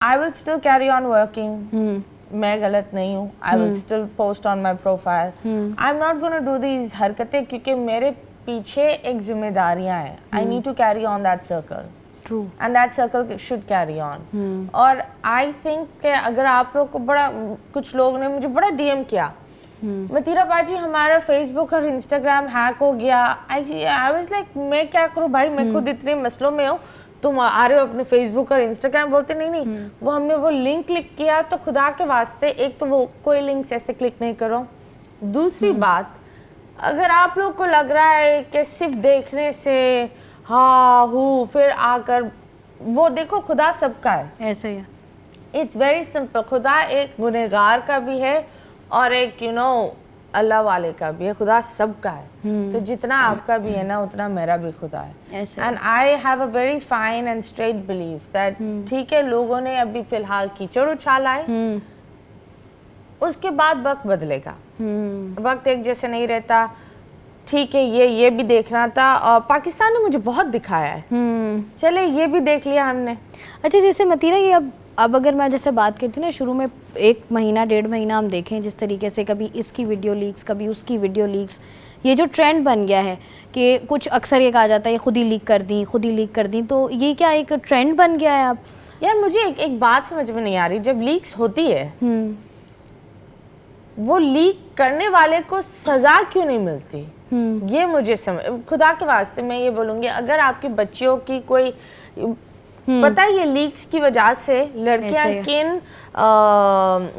I will still carry on working. मैं गलत नहीं हूँ. I will still post on my profile. I'm not gonna do these हरकतें क्योंकि मेरे पीछे एक जिम्मेदारियाँ हैं. I need to carry on that circle. True. And that circle should carry on. और I think कि अगर आप लोग को बड़ा, कुछ लोग ने मुझे बड़ा DM किया, मतीरा बाजी हमारा फेसबुक और इंस्टाग्राम हैक हो गया. I was like, मैं क्या करूँ भाई, मैं खुद इतने मसलों में हूँ, तुम आ रहे हो अपने फेसबुक और इंस्टाग्राम. बोलते नहीं वो हमने वो लिंक क्लिक किया तो खुदा के वास्ते एक तो वो कोई लिंक्स ऐसे क्लिक नहीं करो. दूसरी बात, अगर आप लोग को लग रहा है कि सिर्फ देखने से हाँ हूँ फिर आकर वो देखो, खुदा सबका है. ऐसा ही है. It's very simple. खुदा एक गुनहगार का भी है और एक अल्लाह वाले का भी है. खुदा सबका है. तो जितना आपका भी है ना उतना मेरा भी खुदा है. And I have a very fine and straight believe that ठीक है, लोगों ने अभी फिलहाल कीचड़ उछाला है, उसके बाद वक्त बदलेगा. वक्त एक जैसे नहीं रहता. ठीक है, ये भी देखना था और पाकिस्तान ने मुझे बहुत दिखाया है. चले ये भी देख लिया हमने. अच्छा, जैसे मतीरा ये अब अगर मैं जैसे बात करती ना, शुरू में 1 महीना 1.5 महीना हम देखें जिस तरीके से कभी इसकी वीडियो लीक्स कभी उसकी वीडियो लीक्स, ये जो ट्रेंड बन गया है कि कुछ अक्सर ये कहा जाता है खुद ही लीक कर दी, तो ये क्या एक ट्रेंड बन गया है अब? यार मुझे एक बात समझ में नहीं आ रही, जब लीक्स होती है वो लीक करने वाले को सजा क्यों नहीं मिलती? ये मुझे खुदा के वास्ते मैं ये बोलूँगी, अगर आपकी बच्चियों की कोई पता है ये लीक्स की वजह से लड़कियां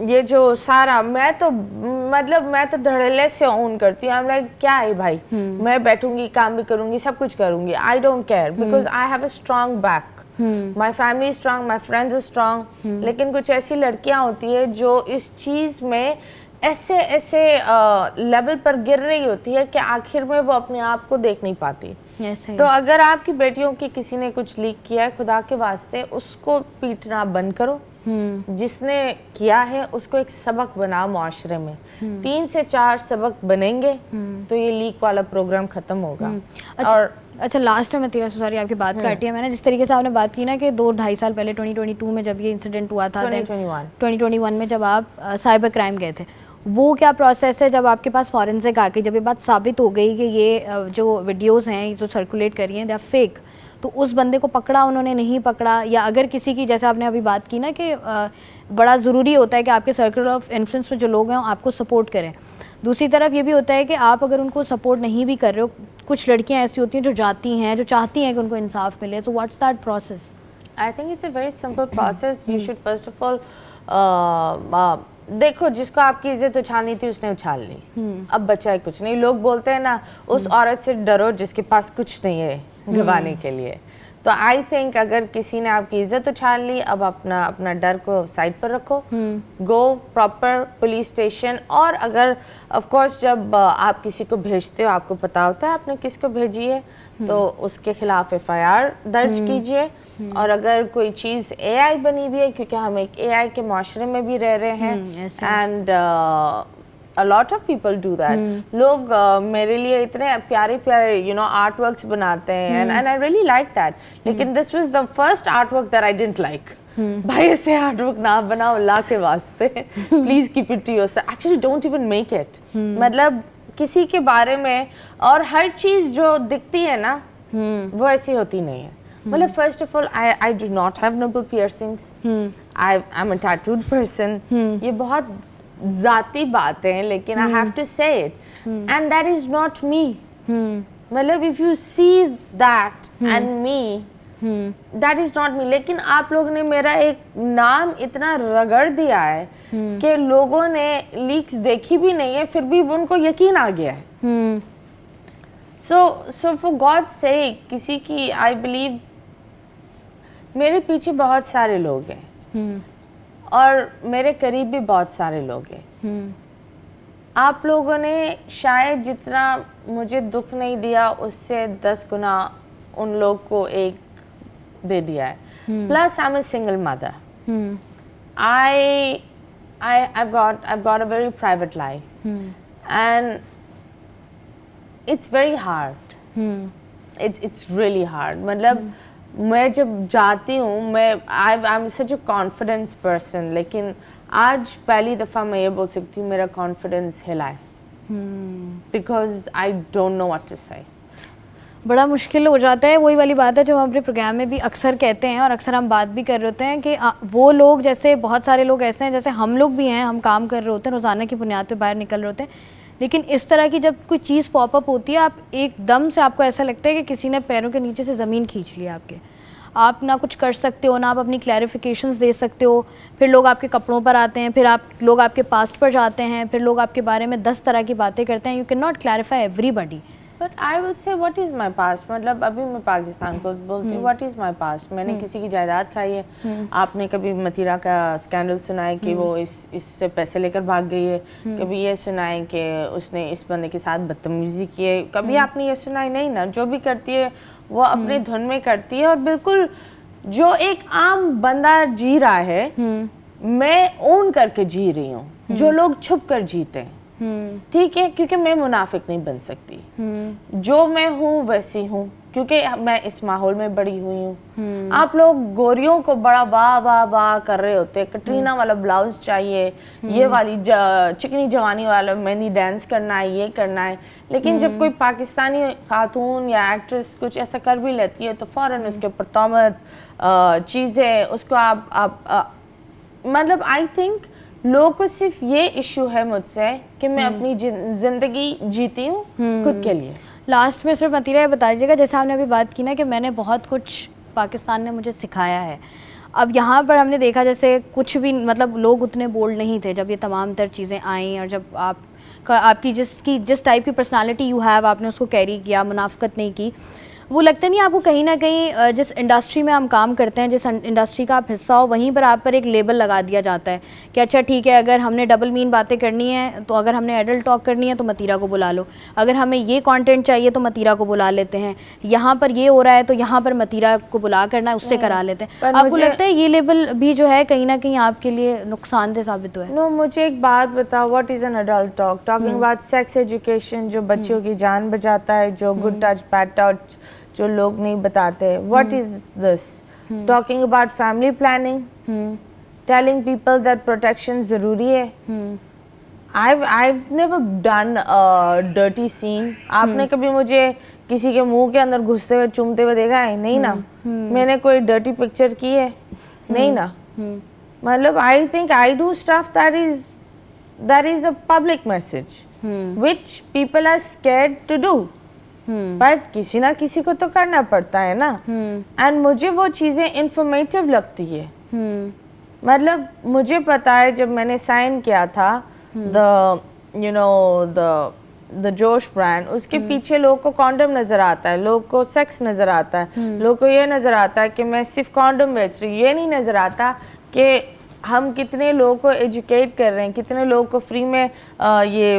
ये जो सारा मैं तो धड़ल्ले से ऑन करती हूँ. लाइक क्या है भाई, मैं बैठूंगी, काम भी करूंगी, सब कुछ करूंगी. आई don't care because I have a strong back. My family strong, my friends strong. लेकिन कुछ ऐसी लड़कियां होती है जो इस चीज में ऐसे लेवल पर गिर रही होती है कि आखिर में वो अपने आप को देख नहीं पाती. तो अगर आपकी बेटियों की किसी ने कुछ लीक किया है, खुदा के वास्ते उसको पीटना बंद करो. जिसने किया है उसको एक सबक बना मुआशरे में. 3 से 4 सबक बनेंगे तो ये लीक वाला प्रोग्राम खत्म होगा. अच्छा लास्ट में मैं सॉरी आपकी बात काटी है मैंने. जिस तरीके से आपने बात की ना कि 2-2.5 साल पहले 2022 में जब ये इंसिडेंट हुआ था, 2021 में जब आप साइबर क्राइम गए थे, वो क्या प्रोसेस है जब आपके पास फॉरेंसिक आ गई, जब ये बात साबित हो गई कि ये जो वीडियोस हैं जो सर्कुलेट कर रही हैं दे आर फेक, तो उस बंदे को पकड़ा उन्होंने, नहीं पकड़ा? या अगर किसी की, जैसे आपने अभी बात की ना कि बड़ा ज़रूरी होता है कि आपके सर्कल ऑफ इन्फ्लुएंस में जो लोग हैं आपको सपोर्ट करें. दूसरी तरफ ये भी होता है कि आप अगर उनको सपोर्ट नहीं भी कर रहे हो, कुछ लड़कियाँ ऐसी होती हैं जो जाती हैं, जो चाहती हैं कि उनको इंसाफ मिले. So what's that process? I think it's a very simple process. You should first of all देखो, जिसको आपकी इज्जत उछालनी थी उसने उछाल ली. अब बचा है कुछ नहीं. लोग बोलते हैं ना, उस औरत से डरो जिसके पास कुछ नहीं है गंवाने के लिए. तो आई थिंक अगर किसी ने आपकी इज्जत उछाल ली, अब अपना डर को साइड पर रखो. गो प्रॉपर पुलिस स्टेशन. और अगर ऑफ कोर्स जब आप किसी को भेजते हो आपको पता होता है आपने किसको भेजी है, तो उसके खिलाफ FIR दर्ज कीजिए. और अगर कोई चीज़ AI बनी हुई है, क्योंकि हम एक AI के माशरे में भी रह रहे हैं, and a lot of people do that. लोग मेरे लिए इतने प्यारे आर्ट वर्क्स बनाते हैं, and I really like that. लेकिन this was the first artwork that I didn't like. भाई ऐसे आर्टवर्क ना बनाओ अल्लाह के वास्ते. Please keep it to yourself. Actually don't even make it. मतलब किसी के बारे में, और हर चीज़ जो दिखती है ना वो ऐसी होती नहीं है. मतलब first of all I do not have nipple piercings. I'm a tattooed person. ये बहुत ज़ाती बातें हैं, लेकिन I have to say it. And that is not me. मतलब if you see that and me, that is not me. लेकिन आप लोग ने मेरा एक नाम इतना रगड़ दिया है कि लोगों ने लीक्स देखी भी नहीं है फिर भी उनको यकीन आ गया है. So for God's sake, किसी की, I believe मेरे पीछे बहुत सारे लोग हैं और मेरे करीब भी बहुत सारे लोग हैं. आप लोगों ने शायद जितना मुझे दुख नहीं दिया उससे 10 गुना उन लोग को एक दे दिया है. Plus I'm a single mother. I've got a very private life. And it's very hard. It's really hard. मतलब میں جب جاتی ہوں میں I am such a confidence person, لیکن آج پہلی دفعہ میں یہ بول سکتی ہوں میرا کانفیڈنس ہلا ہے, because I don't know what to say. بڑا مشکل ہو جاتا ہے, وہی والی بات ہے جو ہم اپنے پروگرام میں بھی اکثر کہتے ہیں اور اکثر ہم بات بھی کر رہے ہوتے ہیں کہ وہ لوگ, جیسے بہت سارے لوگ ایسے ہیں جیسے ہم لوگ بھی ہیں, ہم کام کر رہے ہوتے ہیں روزانہ کی بنیاد پہ باہر نکل رہے ہوتے ہیں, لیکن اس طرح کی جب کوئی چیز پاپ اپ ہوتی ہے آپ ایک دم سے آپ کو ایسا لگتا ہے کہ کسی نے پیروں کے نیچے سے زمین کھینچ لی آپ کے, آپ نہ کچھ کر سکتے ہو, نہ آپ اپنی کلیریفیکیشنز دے سکتے ہو, پھر لوگ آپ کے کپڑوں پر آتے ہیں, پھر لوگ آپ کے پاسٹ پر جاتے ہیں, پھر لوگ آپ کے بارے میں 10 طرح کی باتیں کرتے ہیں. You can not clarify everybody. But I will say what is my past, مطلب ابھی میں پاکستان کو بولتی ہوں واٹ از مائی پاسٹ. میں نے کسی کی جائیداد کھائی ہے, آپ نے کبھی متیرا کا اسکینڈل سنا ہے کہ وہ اس سے پیسے لے کر بھاگ گئی ہے, کبھی یہ سنا ہے کہ اس نے اس بندے کے ساتھ بدتمیزی کی ہے, کبھی آپ نے یہ سنا ہے نہیں نا. جو بھی کرتی ہے وہ اپنے دھن میں کرتی ہے, اور بالکل جو ایک عام بندہ جی رہا ہے میں اون کر کے جی رہی ہوں, جو لوگ چھپ کر جیتے ہیں. ٹھیک ہے, کیونکہ میں منافق نہیں بن سکتی, جو میں ہوں ویسی ہوں, کیونکہ میں اس ماحول میں بڑی ہوئی ہوں. آپ لوگ گوریوں کو بڑا واہ واہ واہ کر رہے ہوتے, کٹرینا والا بلاؤز چاہیے, یہ والی چکنی جوانی والا مہندی ڈانس کرنا ہے, یہ کرنا ہے. لیکن جب کوئی پاکستانی خاتون یا ایکٹریس کچھ ایسا کر بھی لیتی ہے تو فوراً اس کے اوپر تہمت چیزیں, اس کو آپ مطلب آئی تھنک لوگوں کو صرف یہ ایشو ہے مجھ سے کہ میں اپنی زندگی جیتی ہوں خود کے لیے. لاسٹ میں صرف متیرا یہ بتا دیجیے گا, جیسے آپ نے ابھی بات کی نا کہ میں نے بہت کچھ پاکستان نے مجھے سکھایا ہے, اب یہاں پر ہم نے دیکھا جیسے کچھ بھی مطلب لوگ اتنے بولڈ نہیں تھے جب یہ تمام تر چیزیں آئیں, اور جب آپ کی جس ٹائپ کی پرسنالٹی یو ہیو آپ نے اس کو کیری کیا, منافقت نہیں کی. وہ لگتا نہیں آپ کو کہیں نہ کہیں جس انڈسٹری میں ہم کام کرتے ہیں, جس انڈسٹری کا آپ حصہ ہو, وہیں پر آپ پر ایک لیبل لگا دیا جاتا ہے کہ اچھا ٹھیک ہے, اگر ہم نے ڈبل مین باتیں کرنی ہیں تو اگر ہم نے ایڈلٹ ٹاک کرنی ہے تو متیرا کو بلا لو, اگر ہمیں یہ کانٹینٹ چاہیے تو متیرا کو بلا لیتے ہیں, یہاں پر یہ ہو رہا ہے تو یہاں پر متیرا کو بلا کرنا ہے, اس سے کرا لیتے ہیں. آپ کو لگتا ہے یہ لیبل بھی جو ہے کہیں نہ کہیں آپ کے لیے نقصان دہ ثابت ہوا ہے؟ نو, مجھے ایک بات بتاؤ, what is an adult talk? Talking about sex education, جو بچیوں کی جان بچاتا ہے, جو گڈ ٹچ بیڈ ٹچ جو لوگ نہیں بتاتے. What is this? Talking about family planning, telling people that protection ضروری ہے. I've never done a dirty scene. آپ نے کبھی مجھے کسی کے منہ کے اندر گھستے ہوئے چومتے ہوئے دیکھا ہے؟ نہیں نا. میں نے کوئی ڈرٹی پکچر کی ہے؟ نہیں نا. مطلب I think I do stuff that is a public message which people are scared to do. But کسی نہ کسی کو تو کرنا پڑتا ہے نا. And مجھے وہ چیزیں انفارمیٹیو لگتی ہے. مطلب مجھے پتا ہے جب میں نے سائن کیا تھا the جوش برانڈ, اس کے پیچھے لوگوں کو کانڈم نظر آتا ہے, لوگوں کو سیکس نظر آتا ہے, لوگوں کو یہ نظر آتا ہے کہ میں صرف کانڈم بیچ رہی ہوں. یہ نہیں نظر آتا کہ ہم کتنے لوگوں کو ایجوکیٹ کر رہے ہیں, کتنے لوگوں کو فری میں یہ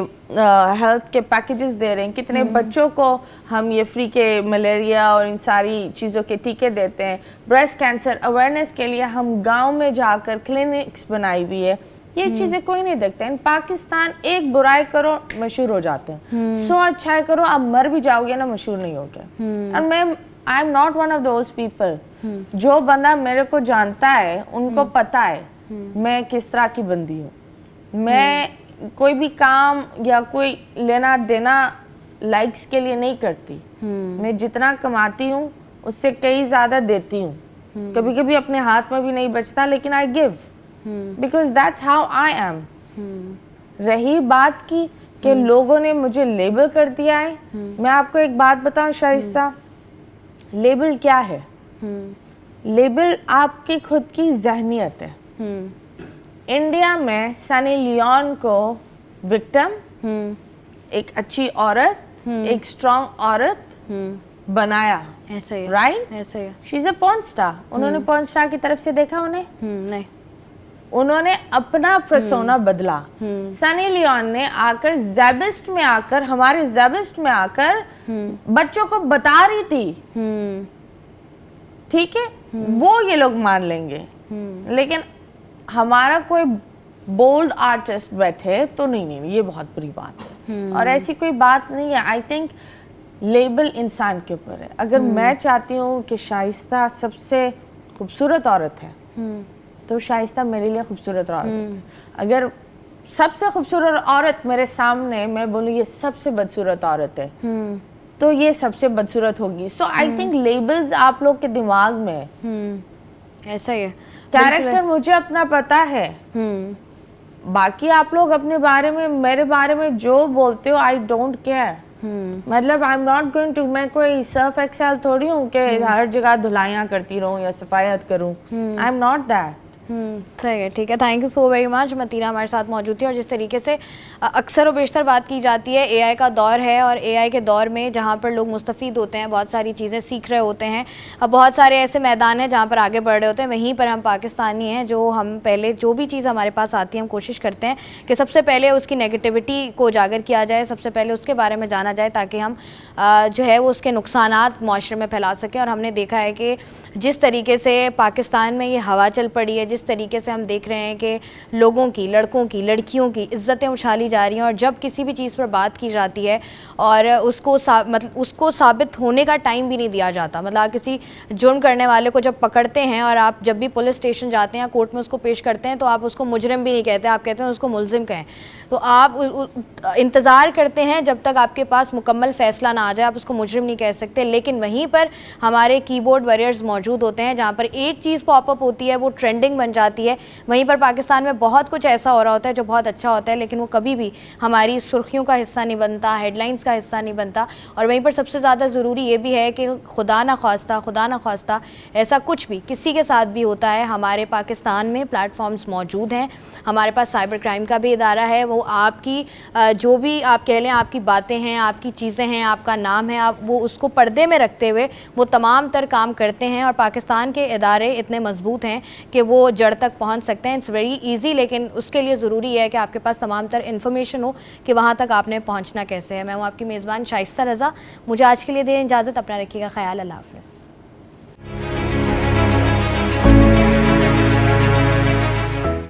ہیلتھ کے پیکیجز دے رہے ہیں, کتنے بچوں کو ہم یہ فری کے ملیریا اور ان ساری چیزوں کے ٹیکے دیتے ہیں. بریسٹ کینسر اویئرنیس کے لیے ہم گاؤں میں جا کر کلینکس بنائی ہوئی ہے. یہ چیزیں کوئی نہیں دیکھتا. ان پاکستان ایک برائی کرو مشہور ہو جاتے ہیں, 100 اچھائی کرو آپ مر بھی جاؤ گے نا مشہور نہیں ہو گیا. اور میں I am not one of those people. جو بندہ میرے کو جانتا ہے ان کو پتا ہے میں کس طرح کی بندی ہوں. میں کوئی بھی کام یا کوئی لینا دینا لائکس کے لیے نہیں کرتی. میں جتنا کماتی ہوں اس سے کئی زیادہ دیتی ہوں. کبھی کبھی اپنے ہاتھ میں بھی نہیں بچتا, لیکن آئی give because that's how I am. رہی بات کی کہ لوگوں نے مجھے لیبل کر دیا ہے, میں آپ کو ایک بات بتاؤں شائستہ, لیبل کیا ہے؟ لیبل آپ کی خود کی ذہنیت ہے. انڈیا میں سنی لیون کو وکٹم, ایک اچھی عورت, ایک اسٹرانگ عورت بنایا, رائٹ؟ شی از اے پورن اسٹار. انہوں نے پورن اسٹار کی طرف سے دیکھا انہیں؟ نہیں. انہوں نے اپنا پرسونا بدلا. سنی لیون نے آ کر زیبسٹ میں آ کر, ہمارے زیبسٹ میں آ کر بچوں کو بتا رہی تھی, ٹھیک ہے وہ یہ لوگ مان لیں گے, لیکن ہمارا کوئی بولڈ آرٹسٹ بیٹھے تو نہیں, یہ بہت بری بات ہے. اور ایسی کوئی بات نہیں ہے. آئی تھنک लेबल इंसान के ऊपर है. अगर मैं चाहती हूँ कि शाइस्ता सबसे खूबसूरत औरत है तो शाइस्ता मेरे लिए खूबसूरत औरत है. अगर सबसे खूबसूरत औरत मेरे सामने मैं बोलूँ ये सबसे बदसूरत औरत है तो ये सबसे बदसूरत होगी. सो आई थिंक लेबल्स आप लोग के दिमाग में ऐसा ही है. कैरेक्टर मुझे अपना पता है, बाकी आप लोग अपने बारे में मेरे बारे में जो बोलते हो आई डोंट केयर. मतलब I am not going to, मैं कोई सर्फ एक्सेल थोड़ी हूँ कि हर जगह धुलाइयाँ करती रहूँ या सफायत करूँ. I am not that. सही है, ठीक है. Thank you so very much. मतीरा हमारे साथ मौजूद थी. और जिस तरीके से अक्सर व बेशतर बात की जाती है, एआई का दौर है और एआई के दौर में जहाँ पर लोग मुस्तफ़ीद होते हैं, बहुत सारी चीज़ें सीख रहे होते हैं, अब बहुत सारे ऐसे मैदान हैं जहाँ पर आगे बढ़ रहे होते हैं. वहीं पर हम पाकिस्तानी हैं जो हम पहले जो भी चीज़ हमारे पास आती है हम कोशिश करते हैं कि सबसे पहले उसकी नेगेटिविटी को उजागर किया जाए, सबसे पहले उसके बारे में जाना जाए ताकि हम जो है वो उसके नुकसानात माशरे में फैला सकें. और हमने देखा है कि जिस तरीके से पाकिस्तान में ये हवा चल पड़ी है, जिस तरीके से हम देख रहे हैं कि लोगों की, लड़कों की, लड़कियों की इज़्ज़तें उछाली जा रही हैं और जब किसी भी चीज़ पर बात की जाती है और उसको उसको साबित होने का टाइम भी नहीं दिया जाता. मतलब आप किसी जुर्म करने वाले को जब पकड़ते हैं और आप जब भी पुलिस स्टेशन जाते हैं, कोर्ट में उसको पेश करते हैं, तो आप उसको मुजरिम भी नहीं कहते, आप कहते हैं उसको मुलजिम कहें. तो आप इंतज़ार करते हैं जब तक आपके पास मुकम्मल फ़ैसला ना आ जाए, आप उसको मुजरिम नहीं कह सकते. लेकिन वहीं पर हमारे कीबोर्ड वॉरियर्स मौजूद होते हैं जहाँ पर एक चीज़ पॉपअप होती है, वो ट्रेंडिंग बन जाती है. वहीं पर पाकिस्तान में बहुत कुछ ऐसा हो रहा होता है जो बहुत अच्छा होता है, लेकिन वो कभी भी हमारी सुर्खियों का हिस्सा नहीं बनता, हेडलाइंस का हिस्सा नहीं बनता. और वहीं पर सबसे ज़्यादा ज़रूरी ये भी है कि खुदा ना ख्वास्ता ऐसा कुछ भी किसी के साथ भी होता है, हमारे पाकिस्तान में प्लेटफॉर्म्स मौजूद हैं. हमारे पास साइबर क्राइम का भी इदारा है. वो आपकी जो भी आप कह लें आपकी बातें हैं, आपकी चीज़ें हैं, आपका नाम है, आप वो उसको पर्दे में रखते हुए वो तमाम तर काम करते हैं. और पाकिस्तान के इदारे इतने मजबूत हैं कि वो जड़ तक पहुंच सकते हैं. इट्स वेरी इजी, लेकिन उसके लिए ज़रूरी है कि आपके पास तमाम तर इन्फॉर्मेशन हो कि वहाँ तक आपने पहुँचना कैसे है. मैं हूँ आपकी मेज़बान शाइस्ता रज़ा. मुझे आज के लिए दें इजाज़त. अपना रखिएगा ख्याल. अल्लाह हाफ़िज़.